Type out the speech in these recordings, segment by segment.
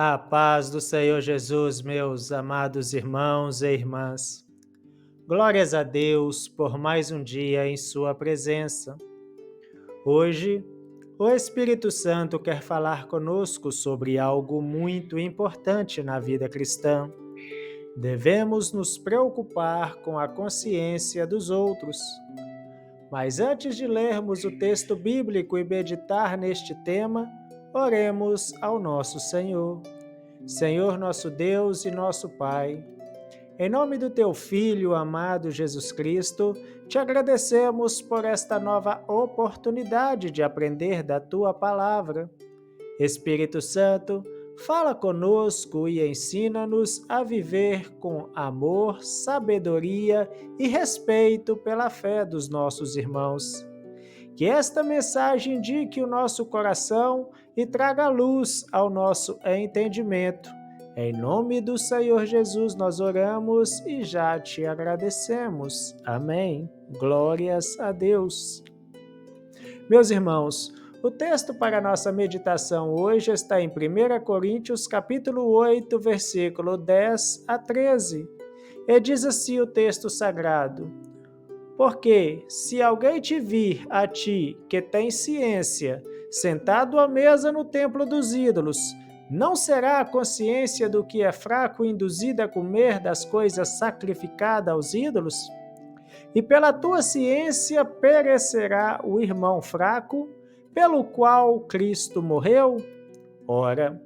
A paz do Senhor Jesus, meus amados irmãos e irmãs. Glórias a Deus por mais um dia em Sua presença. Hoje, o Espírito Santo quer falar conosco sobre algo muito importante na vida cristã. Devemos nos preocupar com a consciência dos outros. Mas antes de lermos o texto bíblico e meditar neste tema, oremos ao nosso Senhor. Senhor nosso Deus e nosso Pai, em nome do Teu Filho amado Jesus Cristo, te agradecemos por esta nova oportunidade de aprender da Tua Palavra. Espírito Santo, fala conosco e ensina-nos a viver com amor, sabedoria e respeito pela fé dos nossos irmãos. Que esta mensagem indique o nosso coração e traga luz ao nosso entendimento. Em nome do Senhor Jesus nós oramos e já te agradecemos. Amém. Glórias a Deus. Meus irmãos, o texto para a nossa meditação hoje está em 1 Coríntios capítulo 8, versículo 10 a 13. E diz assim o texto sagrado: Porque, se alguém te vir a ti, que tem ciência, sentado à mesa no templo dos ídolos, não será a consciência do que é fraco induzida a comer das coisas sacrificadas aos ídolos? E pela tua ciência perecerá o irmão fraco, pelo qual Cristo morreu? Ora,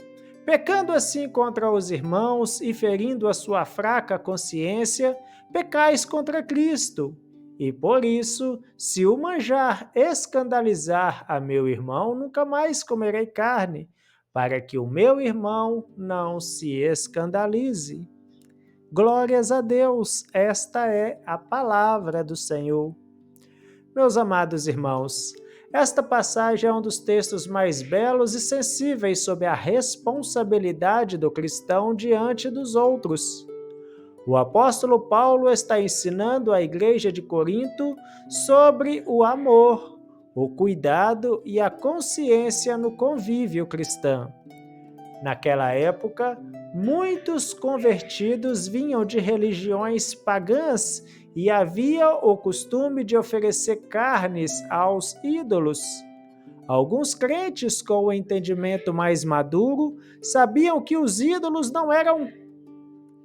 pecando assim contra os irmãos e ferindo a sua fraca consciência, pecais contra Cristo. E por isso, se o manjar escandalizar a meu irmão, nunca mais comerei carne, para que o meu irmão não se escandalize. Glórias a Deus, esta é a palavra do Senhor. Meus amados irmãos, esta passagem é um dos textos mais belos e sensíveis sobre a responsabilidade do cristão diante dos outros. O apóstolo Paulo está ensinando a igreja de Corinto sobre o amor, o cuidado e a consciência no convívio cristão. Naquela época, muitos convertidos vinham de religiões pagãs e havia o costume de oferecer carnes aos ídolos. Alguns crentes com o entendimento mais maduro sabiam que os ídolos não eram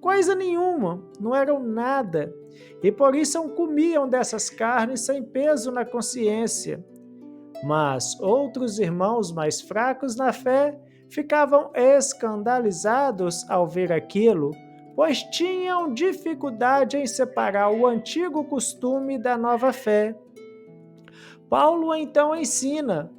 coisa nenhuma, não eram nada, e por isso comiam dessas carnes sem peso na consciência. Mas outros irmãos mais fracos na fé ficavam escandalizados ao ver aquilo, pois tinham dificuldade em separar o antigo costume da nova fé. Paulo então ensina: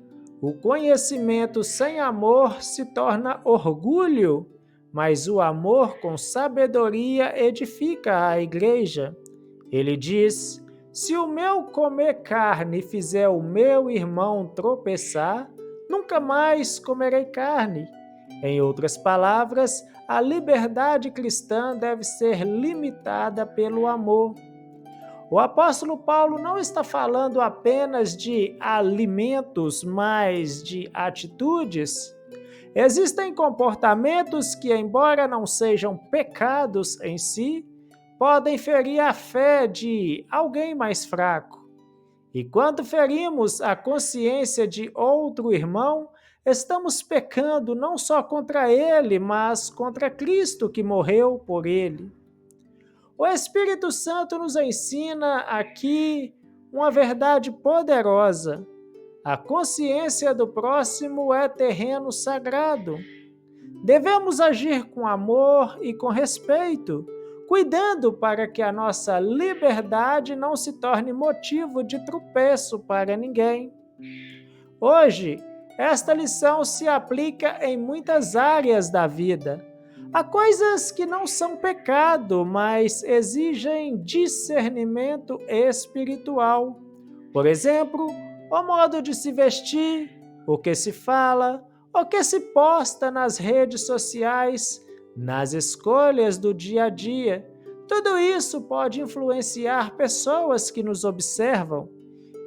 o conhecimento sem amor se torna orgulho, mas o amor com sabedoria edifica a igreja. Ele diz: se o meu comer carne fizer o meu irmão tropeçar, nunca mais comerei carne. Em outras palavras, a liberdade cristã deve ser limitada pelo amor. O apóstolo Paulo não está falando apenas de alimentos, mas de atitudes. Existem comportamentos que, embora não sejam pecados em si, podem ferir a fé de alguém mais fraco. E quando ferimos a consciência de outro irmão, estamos pecando não só contra ele, mas contra Cristo que morreu por ele. O Espírito Santo nos ensina aqui uma verdade poderosa. A consciência do próximo é terreno sagrado. Devemos agir com amor e com respeito, cuidando para que a nossa liberdade não se torne motivo de tropeço para ninguém. Hoje, esta lição se aplica em muitas áreas da vida. Há coisas que não são pecado, mas exigem discernimento espiritual. Por exemplo, o modo de se vestir, o que se fala, o que se posta nas redes sociais, nas escolhas do dia a dia. Tudo isso pode influenciar pessoas que nos observam.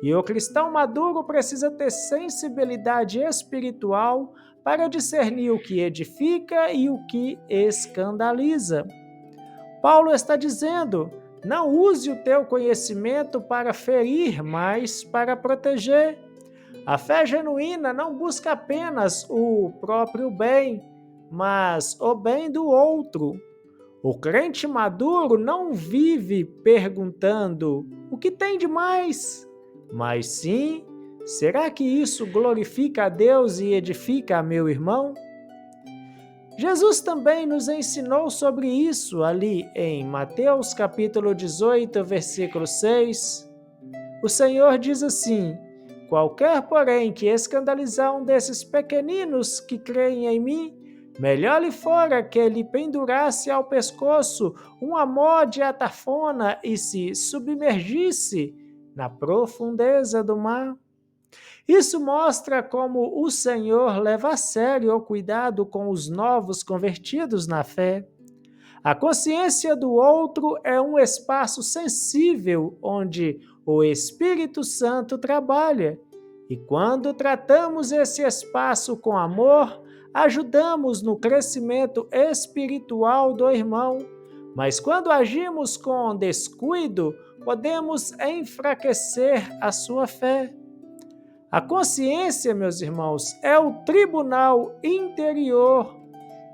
E o cristão maduro precisa ter sensibilidade espiritual para discernir o que edifica e o que escandaliza. Paulo está dizendo: não use o teu conhecimento para ferir, mas para proteger. A fé genuína não busca apenas o próprio bem, mas o bem do outro. O crente maduro não vive perguntando o que tem de mais, mas sim, será que isso glorifica a Deus e edifica a meu irmão? Jesus também nos ensinou sobre isso ali em Mateus capítulo 18, versículo 6. O Senhor diz assim: qualquer, porém, que escandalizar um desses pequeninos que creem em mim, melhor lhe fora que ele pendurasse ao pescoço um amor de atafona e se submergisse na profundeza do mar. Isso mostra como o Senhor leva a sério o cuidado com os novos convertidos na fé. A consciência do outro é um espaço sensível onde o Espírito Santo trabalha. E quando tratamos esse espaço com amor, ajudamos no crescimento espiritual do irmão. Mas quando agimos com descuido, podemos enfraquecer a sua fé. A consciência, meus irmãos, é o tribunal interior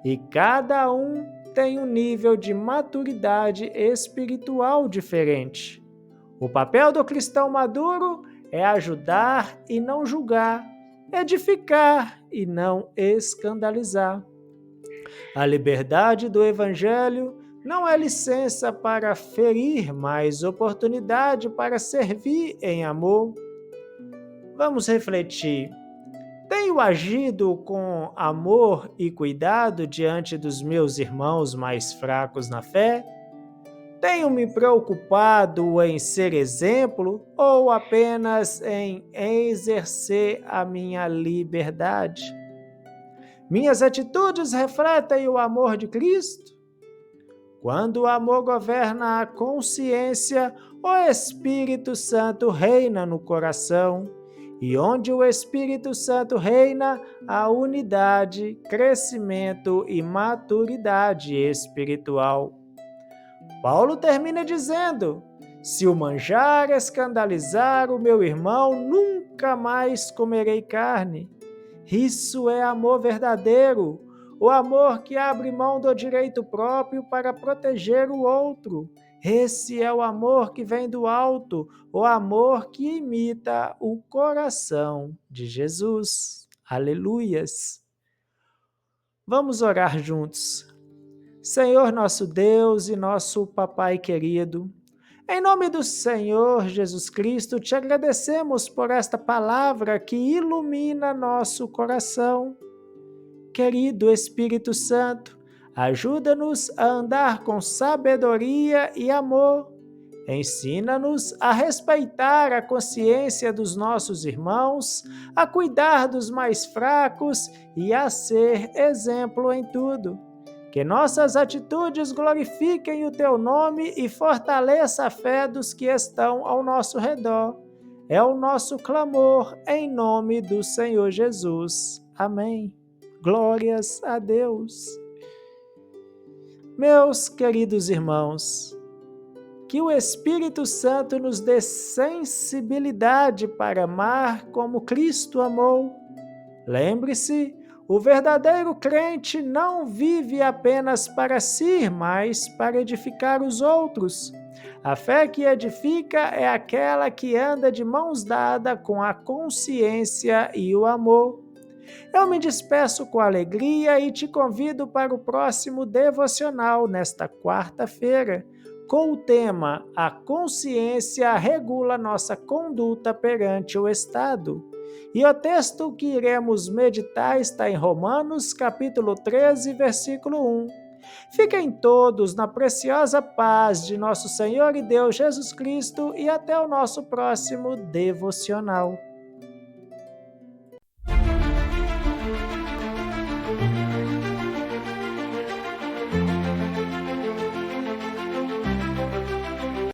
e cada um tem um nível de maturidade espiritual diferente. O papel do cristão maduro é ajudar e não julgar, edificar e não escandalizar. A liberdade do Evangelho não é licença para ferir, mas oportunidade para servir em amor. Vamos refletir. Tenho agido com amor e cuidado diante dos meus irmãos mais fracos na fé? Tenho me preocupado em ser exemplo ou apenas em exercer a minha liberdade? Minhas atitudes refletem o amor de Cristo? Quando o amor governa a consciência, o Espírito Santo reina no coração. E onde o Espírito Santo reina, há unidade, crescimento e maturidade espiritual. Paulo termina dizendo: se o manjar escandalizar o meu irmão, nunca mais comerei carne. Isso é amor verdadeiro, o amor que abre mão do direito próprio para proteger o outro. Esse é o amor que vem do alto, o amor que imita o coração de Jesus. Aleluias! Vamos orar juntos. Senhor nosso Deus e nosso Papai querido, em nome do Senhor Jesus Cristo, te agradecemos por esta palavra que ilumina nosso coração. Querido Espírito Santo, ajuda-nos a andar com sabedoria e amor. Ensina-nos a respeitar a consciência dos nossos irmãos, a cuidar dos mais fracos e a ser exemplo em tudo. Que nossas atitudes glorifiquem o Teu nome e fortaleça a fé dos que estão ao nosso redor. É o nosso clamor em nome do Senhor Jesus. Amém. Glórias a Deus. Meus queridos irmãos, que o Espírito Santo nos dê sensibilidade para amar como Cristo amou. Lembre-se, o verdadeiro crente não vive apenas para si, mas para edificar os outros. A fé que edifica é aquela que anda de mãos dadas com a consciência e o amor. Eu me despeço com alegria e te convido para o próximo devocional nesta quarta-feira, com o tema A consciência regula nossa conduta perante o Estado. E o texto que iremos meditar está em Romanos, capítulo 13, versículo 1. Fiquem todos na preciosa paz de nosso Senhor e Deus Jesus Cristo e até o nosso próximo devocional.